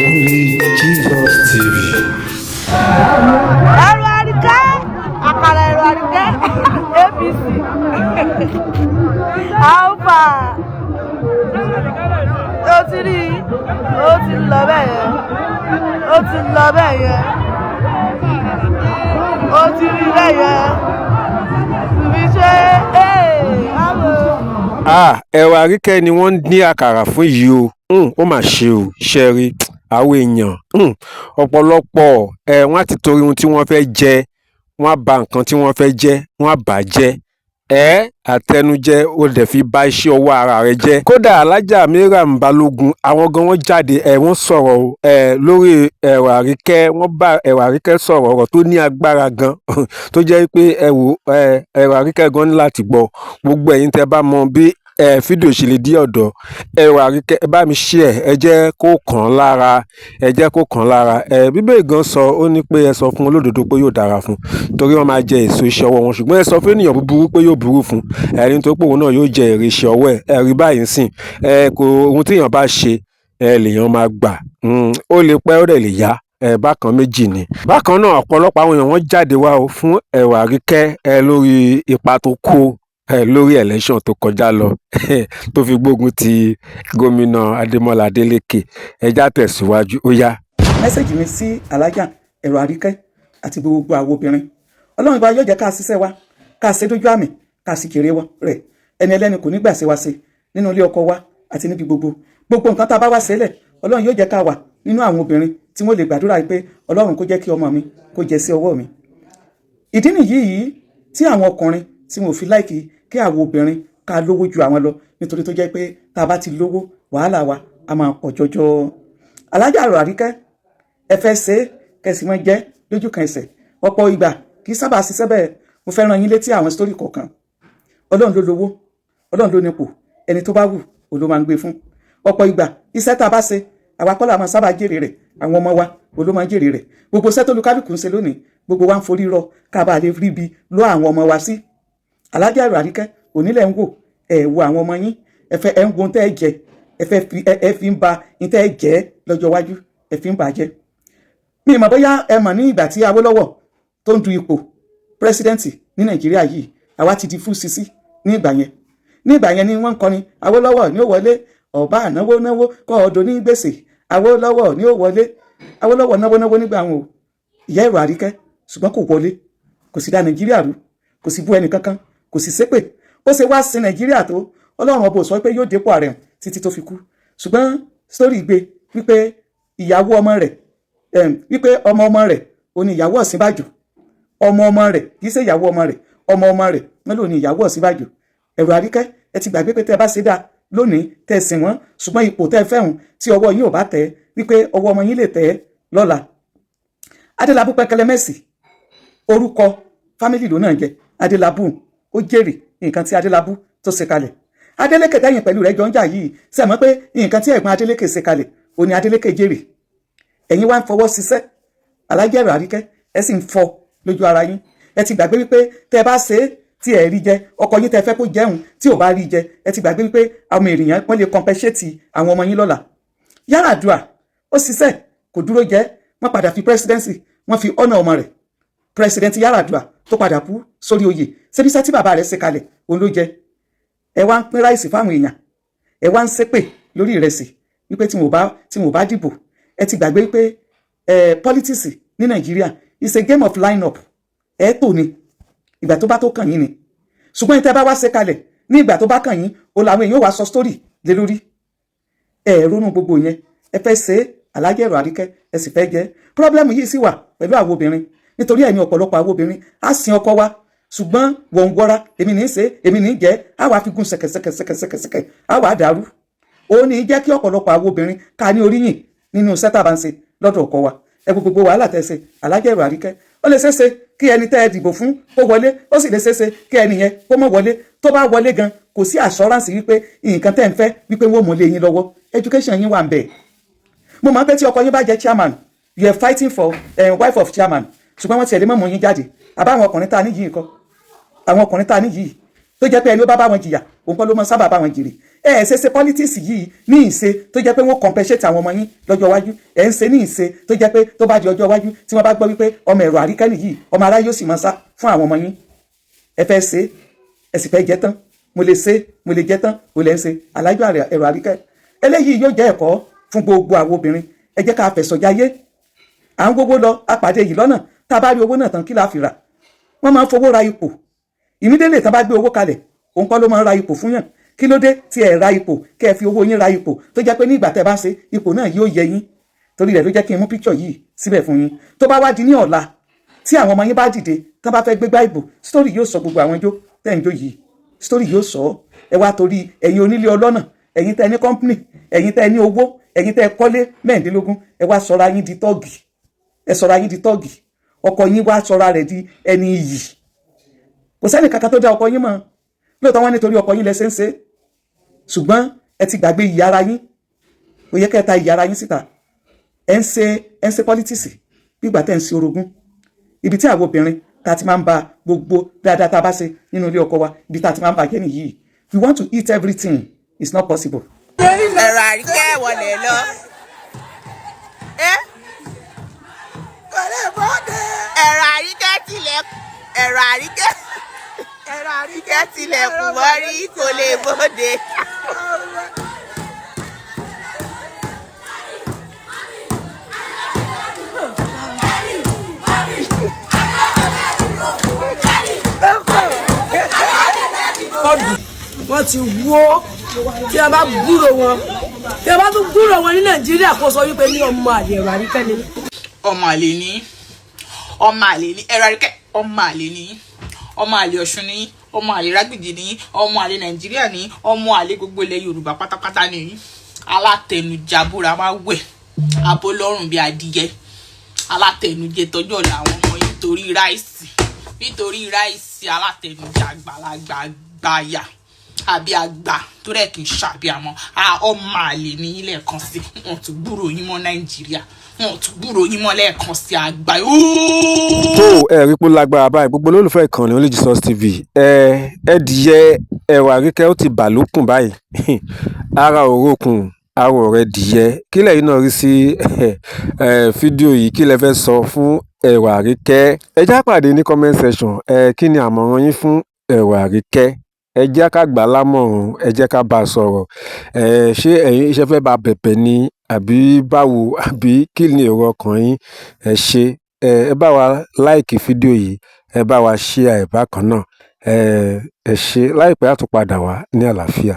Only Jesus TV. Ẹ̀rù àríkẹ́, àkàrà ẹ̀rù àríkẹ́, APC, Alpha, ó ti rí, ó ti lọ bẹ́ẹ̀ yẹn, ó ti lọ bẹ́ẹ̀ yẹn, ó ti rí bẹ́ẹ̀ yẹn, fi ṣe ẹ̀rù àríkẹ́ ni wọ́n ń dín àkàrà fún yìí o. Ó mà ṣe o, ṣe rí àwọn èèyàn ọ̀pọ̀lọpọ̀ wọ́n á ti torí ohun tí wọ́n fẹ́ jẹ wọ́n á ba nǹkan tí wọ́n fẹ́ jẹ wọ́n á bà á jẹ́ àtẹnujẹ ó dẹ̀ fi bà iṣẹ́ ọwọ́ ara rẹ̀ jẹ́. Kódà alájà Mariam Balógun àwọn gan wọ́n jáde wọ́n sọ̀rọ̀ lórí ẹ̀rù àríkẹ́, wọ́n bá ẹ̀rù àríkẹ́ sọ̀rọ̀ ọ̀rọ̀ tó ní agbára gan tó jẹ́ pé ẹ̀rù àríkẹ́ gan ní láti gbọ́. Gbogbo ẹ̀yin tẹ́ bá mọ bí fídíò ṣe lè dí ọ̀dọ̀ ẹ̀rù àríkẹ́, ẹ bá mi share, ẹ jẹ́ kó kàn án lára, ẹ jẹ́ kó kàn án lára. Bíbélì gan sọ ó ní pé ẹ sọ fún olódodo pé yóò dára fún torí wọ́n máa jẹ èso iṣẹ́ ọwọ́ wọn, ṣùgbọ́n ẹ sọ fún ènìyàn búburú pé yóò burú fún ẹni tó pé òun náà yóò jẹ èrè iṣẹ́ ọwọ́ ẹ̀. Rí báyìí sìn kò ohun tí èèyàn bá ṣe lèèyàn máa gbà. Ó lè pẹ́ ó dẹ̀ lè yá, bákan méjì ni. Bákan náà ọ̀pọ̀lọpọ̀ àwọn èèyàn wọ́n jáde wá o fún ẹ̀rù àríkẹ́ lórí ipa tó kó lórí election tó kọjá lọ tó fi gbógun ti gómìnà Adémọ́lá Adélékè. Ẹjá tẹ̀síwájú ó yá. Mẹ́sẹ̀jì mi sí alájà ẹ̀rù àríkẹ́ àti gbogbo àwọn obìnrin, ọlọ́run bá yóò jẹ́ ká ṣiṣẹ́ wa, ká ṣe dójú àmì, ká sì kéré rẹ̀. Ẹni ẹlẹ́ni kò ní gbà ṣe wa ṣe nínú ilé ọkọ wa àti níbi gbogbo nǹkan tá a bá wá sílẹ̀, ọlọ́run yóò jẹ́ ká wà nínú àwọn obìnrin tí wọ́n lè gbàdúrà pé ọlọ́run kó jẹ́ kí ọmọ mi kó jẹ sí ọwọ́ mi. Ìdí nìyí tí àwọn ọkùnrin tí wọn ò fi láìkì kí àwọn obìnrin ká lówó ju àwọn lọ, nítorí tó jẹ́ pé tá a bá ti lówó wàhálà wa a máa pọ̀ jọjọ. Alájà ẹ̀rù àríkẹ́ ẹ fẹ́ ṣe kẹsì mọ́ jẹ́ lójú kan ẹsẹ̀, ọ̀pọ̀ ìgbà kì í sábà ṣiṣẹ́ bẹ́ẹ̀. Mo fẹ́ rán yín létí àwọn sítórì kọ̀ọ̀kan. Ọlọ́run ló lówó, ọlọ́run ló nípò, ẹni tó bá wù ó ló máa ń gbé fún. Ọ̀pọ̀ ìgbà iṣẹ́ tá a bá ṣe àwa kọ́ la máa sábà jèrè rẹ̀, àwọn ọmọ wa ó ló máa ń jèrè rẹ̀. Gbogbo iṣẹ́ tó olúkálùkù ń ṣe lónìí gbogbo wa ń forí rọ ká bá lè rí ibi lọ àwọn ọmọ wa sí. Alájà ẹ̀rù àríkẹ́ onílẹ̀ ń wò wo àwọn ọmọ yín, ẹ ń wo tẹ́ ẹ jẹ, ẹ fi ń ba tẹ́ ẹ jẹ lọ́jọ́ iwájú, ẹ fi ń bà jẹ́. Mi mọ̀ bóyá ẹ mọ̀ ní ìgbà tí Awólọ́wọ̀ tó ń du ipò pírẹsidẹ́ǹtì ní Nàìjíríà yìí, àwa ti di fún sisi ní ìgbà yẹn. Ní ìgbà yẹn ni wọ́n ń kọrin Awólọ́wọ̀ ní ó wọlé, ọba ànáwó náwó kọ́ ọdún ní gbèsè, Awólọ́wọ̀ ní ó wọlé. Awólọ́wọ̀ náwó nígbà wọn o. Ìyá ẹ̀rù àríkẹ́ ṣùgbọ́n kò wọlé, kò sì dá Nàìjíríà rú, kò sì bú ẹnì kankan, kò sì ṣépè. Ó ṣe wá sí Nàìjíríà tó ọlọ́run ọbọ̀ sọ pé yóò dépò ààrẹ títí tó fi kú. Ṣùgbọ́n sítórì gbé wípé ìyàwó ọmọ rẹ̀ wípé ọmọ rẹ̀ ó ní ìyàwó Ọ̀ṣínbàjò, ọmọ rẹ̀ kì í ṣe ìyàwó ọmọ rẹ̀, ọmọ rẹ̀ wọ́n lò ní ìyàwó Ọ̀ṣínbàjò. Ẹ̀rù àríkẹ́ ẹ ti gbàgbé pé tẹ́ ẹ bá ṣe dáa lónìí tẹ́ ẹ sìn wọ́n, ṣùgbọ́n ipò tẹ́ ẹ fẹ́hùn tí ọwọ́ yín ò bá tẹ̀ wípé ọwọ́ ọmọ yín lè tẹ̀ lọ́la. Adélabú Pẹ́kẹ́lẹ́ Mẹ́sì orúkọ fámìlì ló náà jẹ. Adélabú ó jèrè nǹkan tí Adélabú tó ṣe kalẹ̀. Adélékè tẹ́yìn pẹ̀lú rẹ̀ jọ ń jà yìí ṣe mọ̀ pé nǹkan tí ẹ̀gbọ́n Adélékè ṣe kalẹ̀ ó ní Adélékè jèrè. Ẹ̀yin wá ń fọwọ́ ṣiṣẹ́. Alájà ẹ̀rù àríkẹ́ ẹ sì ń fọ lójú ara yín. Ẹ ti gbàgbé wípé tẹ́ ẹ bá ṣe é tí ẹ rí jẹ, ọkọ yín tẹ́ fẹ́ kó jẹun tí ò bá rí jẹ, ẹ ti gbàgbé wípé àwọn èèyàn wọ́n lè compensate àwọn ọmọ yín lọ́la. Yar'Adua ó ṣiṣẹ́ kò dúró jẹ́, wọ́n padà fi presidency wọ́n fi ọ̀nà ọmọ rẹ̀ president Yar'Adua tó padà kú sórí oyè. Ṣebí iṣẹ́ tí bàbá rẹ̀ ṣe kalẹ̀ òun ló jẹ. Ẹ wá ń pín ráìsì fáwọn èèyàn, ẹ wá ń ṣépè lórí ìrẹsì wípé tí mo bá dìbò. Ẹ ti gbàgbé wípé politics ní Nàìjíríà is a game of line up. Ẹ tò ní ìgbà tó bá tó kàn yín ni, ṣùgbọ́n ìtẹ́ bá wá ṣe kalẹ̀ ní ìgbà tó bá kàn yín o làwọn èèyàn wá sọ story lé lórí. Ẹ ronú gbogbo yẹn, ẹ fẹ́ ṣe Alájà ẹ̀rù àríkẹ́ ẹ sì fẹ́ jẹ́. Pírọ́blẹ́mù yìí sì wà pẹ̀lú àwọn obìnrin, nítorí ẹ̀yin ọ̀pọ̀lọpọ̀ àwọn obìnrin á sin ọkọ wa, ṣùgbọ́n wọ́n ń gbọ́ra èmi ní í ṣe èmi ní í jẹ́, á wàá fi gún ṣẹ̀kẹ̀ṣẹ̀kẹ̀ṣẹ̀kẹ̀ á wàá dàrú. Ó ní jẹ́ kí ọ̀pọ̀lọpọ̀ àwọn obìnrin ká ní oríyìn nínú iṣẹ́ tá a bá ń ṣe lọ́dọ̀ ọkọ wa. Ẹ gbogbo wàhálà tẹ́ ṣe Alájà ẹ̀rù àríkẹ́, ó lè ṣeéṣe kí ẹni tẹ́ ẹ dìbò fún kó wọlé, ó sì lè ṣeéṣe kí ẹni yẹn kó má wọlé. Tó bá wọlé gan kò sí assurance wípé nǹkan tẹ́ ń fẹ́ wípé wọ́n mú lé yín lọ́wọ́. Education yín wà ń bẹ̀. Mo máa ń pẹ́ tí ọkọ yín bá jẹ́ chairman, you are fighting for wife of chairman, ṣùgbọ́n wọ́n ti ẹ̀lé mọ́mọ́ yín jáde. Àbáwọn ọkùnrin tá a níyì nǹkan, àwọn ọkùnrin tá a níyì tó jẹ́ pé ẹni ó bá wọn jìyà òun kọ́ ló mọ sábà bá wọn jèrè. ẹ ṣe politics yìí ní ìṣe tó jẹ́ pé wọ́n compensate àwọn ọmọ yín lọ́jọ́ iwájú, ẹ̀ ń ṣe ní ìṣe tó jẹ́ pé tó bá di ọjọ́ iwájú tí wọ́n bá gbọ́ wípé ọmọ ẹ̀rọ àríkẹ́lì yìí ọmọ ará yóò sì máa sá fún àwọn ọmọ yín. ẹ fẹ́ ṣe ẹ sì fẹ́ jẹ tán, mo lè ṣe mo lè jẹ tán, o lè ń ṣe alájọ ẹ̀rọ àríkẹ́. eléyìí yóò jẹ́ ẹ̀kọ́ fún gbogbo àwọn obìnrin. ẹ jẹ́ ká fẹ̀sọ̀ jayé, à ń gbogbo lọ apàdé yìí lọ́nà, tá a bá rí owó náà tán kí la fi rà. wọ́n máa ń fowó ra ipò, ìmídélé tán bá gbé owó kalẹ̀ òun kọ́ ló máa ń ra ipò fún yàn. kí ló dé tí ẹ ra ipò kẹ́ ẹ fi owó yín ra ipò tó jẹ́ pé ní ìgbà tẹ́ bá ṣe ipò náà yóò yẹ yín. torí rẹ̀ ló jẹ́ kí n mú píkṣọ̀ yìí síbẹ̀ fún yín. tó bá wá di ní ọ̀la tí àwọn ọmọ yín bá dìde tán bá fẹ́ gbégbá ìbò, sítórì yóò sọ gbogbo àwọn ijó tẹ́ ń jó yìí, sítórì yóò sọ. ẹ wá torí ẹ̀yin onílé ọlọ́nà, ẹ̀yin tẹ́ ní kọ́ńpìnì, ẹ̀yin tẹ́ ní owó, ẹ̀yin tẹ́ kọ́lé 15, ẹ wá sọra yín di tọ́ọ̀gì, ẹ sọra yín di tọ́ọ̀gì. ọkọ yín wá sọra rẹ̀ di ẹni iyì. kò sẹ́ni kankan tó dá ọkọ yín mọ̀, lóòótọ́ wọn nítorí ọkọ yín lẹ́sẹ̀ ń ṣe, ṣùgbọ́n ẹ ti gbàgbé ìyá ara yín. ó yẹ kẹta ìyá ara yín síta. ẹ ń ṣe politics bí ìgbà tẹ́ ń ṣe orogún. ibi tí àwọn obìnrin tá a ti máa ń ba gbogbo dáadáa tá a bá ṣe nínú ilé ọkọ wa, ibi tá a ti máa ń bàjẹ́ nìyí. we want to eat everything, it's not possible. ẹ̀rọ àríkẹ́ wọlé lọ. ẹ̀rọ àríkẹ́ tilẹ̀kùn mọ́rí kò lè bóde. wọ́n ti wó. tí a bá gbúrò wọn, tí a bá tún gbúrò wọn ní Nàìjíríà kó sọ wípé ní ọmọ àlè ẹ̀rọ àríkẹ́ ni. ọmọ àlè ni ẹ̀rọ àríkẹ́, ọmọ àlè ni, ọmọ àlè Ọ̀ṣun ni, ọmọ àlè Rágbìjí ni, ọmọ àlè Nàìjíríà ni, ọmọ àlè gbogbo ilẹ̀ Yorùbá pátápátá ni. alátẹnujàbúra máa wẹ̀ abọ́lọ́rùn bíi adìyẹ. alátẹnujẹ tọ́jú ọ̀la àwọn ọmọ yìí nítorí ráìsì alátẹnujẹ àgbàlagbà gbàyà àbí àgbà tó rẹ̀ kì í ṣàbíamọ́. ọmọ àlè ní ilẹ̀ kan sí, wọn tún gbúrò yín mọ́ Nàìjíríà, wọn tún gbúrò yín mọ́ lẹ́ẹ̀kan sí àgbà. tó rí pé lágbára báyìí gbogbo olólùfẹ́ ìkànnì Only Jesus TV ẹdìyẹ ẹ̀rọ àríkẹ́ ó ti bà lókùn báyìí. ara òrókùn ara ọ̀rẹ́ dìyẹ. kí lẹ́yìn náà rí sí fídíò yìí, kí lẹ fẹ́ sọ fún ẹ̀rọ àríkẹ́? ẹ já pàdé ní comment section. kí ni àmọ̀ràn yín fún ẹ̀rọ àríkẹ́? ẹ jẹ́ ká gbà á lámọ̀ràn, ẹ jẹ́ ká bá a sọ̀rọ̀. ṣé ẹ̀yin iṣẹ́ fẹ́ bá bẹ̀bẹ̀ ni àbí báwo, àbí kí ni èrò ọkàn yín? ẹ ṣe ẹ bá wa láìkì fídíò yìí, ẹ bá wa share ẹ̀ bákan náà. ẹ ṣe. láìpẹ́ á tún padà wá ní àlàáfíà.